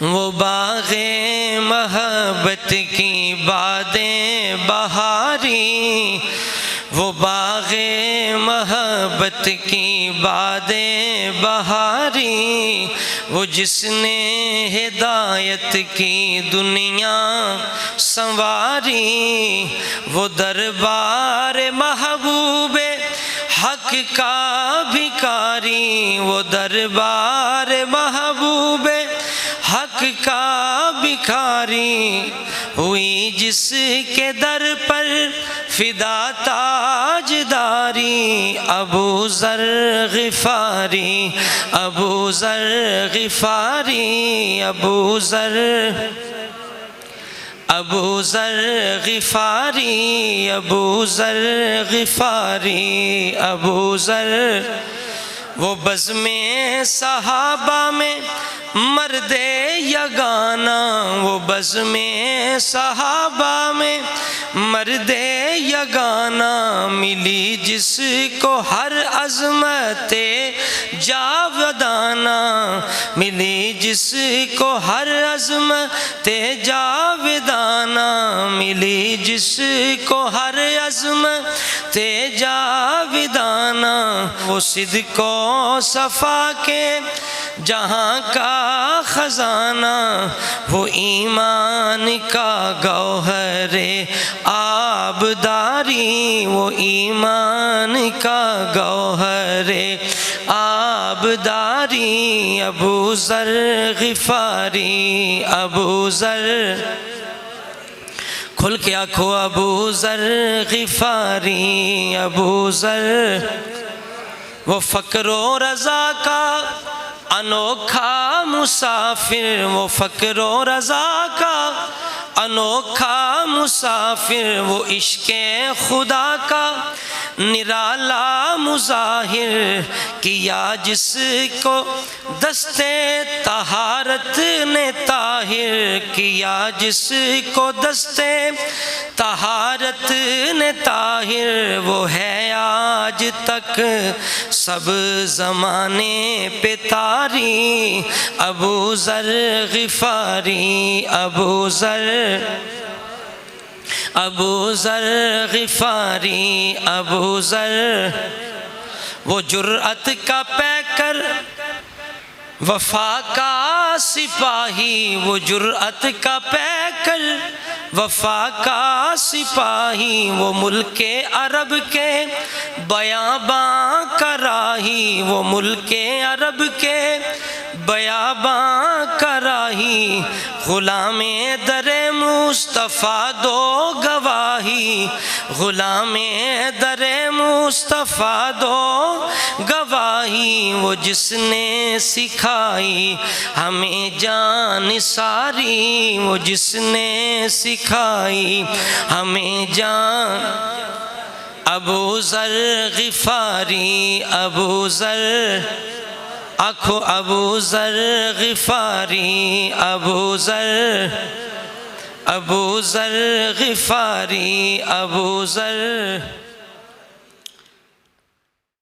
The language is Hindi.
वो बाग़े महब्बत की बादें बहारी, वो बाग़े महब्बत की बादें बहारी, वो जिसने हिदायत की दुनिया संवारी, वो दरबार महबूबे हक का भिखारी, वो दरबार महबूबे हक का भिखारी, हुई जिसके दर पर फिदा ताजदारी। अबू ज़र ग़िफ़ारी, अबू ज़र ग़िफ़ारी, अबू ज़र, अबू ज़र ग़िफ़ारी, अबू ज़र ग़िफ़ारी, अबू ज़र। वो बज़्म-ए सहाबा में मर्दे यगाना, वो बज़्म-ए सहाबा में मर्दे यगाना, मिली जिसको हर अज़मते जावदाना, मिली जिसको हर अज़मते जावदाना, मिली जिसको हर अज़मते जावदाना। वो सिद्क़ो सफ़ा के जहाँ का ख़ज़ाना, वो ईमान का गौहरे आबदारी, वो ईमान का गौहरे आबदारी। अबू ज़र ग़िफ़ारी, अबू ज़र, खुल के आँखो अबू ज़र ग़िफ़ारी, अबू ज़र। वो फ़क्र व रज़ा का अनोखा मुसाफिर, वो फ़क्र व रज़ा का अनोखा मुसाफिर, वो इश्क़े खुदा का निराला मुज़ाहिर, किया जिसको दस्ते तहारत ने ताहिर, किया जिसको दस्ते तहारत ने ताहिर, वो है आज तक सब ज़माने पे तारी। अबू ज़र ग़िफ़ारी, अबू ज़र, अबू ज़र ग़िफ़ारी, अबू ज़र। वो जुर्अत का पैकर वफ़ा का सिपाही, वो जुर्अत का पैकर वफ़ा का सिपाही, वो मुल्के अरब के बयाबां का राही, वो मुल्के अरब के बयाबां का राही। ग़ुलामे दरे मुस्तफ़ा दो गवाही, ग़ुलामे दरे मुस्तफ़ा दो गवाही, वो जिसने सिखाई हमें जान सारी, वो जिसने सिखाई हमें जान। अबू ज़र ग़िफ़ारी, अबू ज़र, आँखो अबू ज़र ग़िफ़ारी, अबू ज़र, अबू ज़र ग़िफ़ारी, अबू ज़र।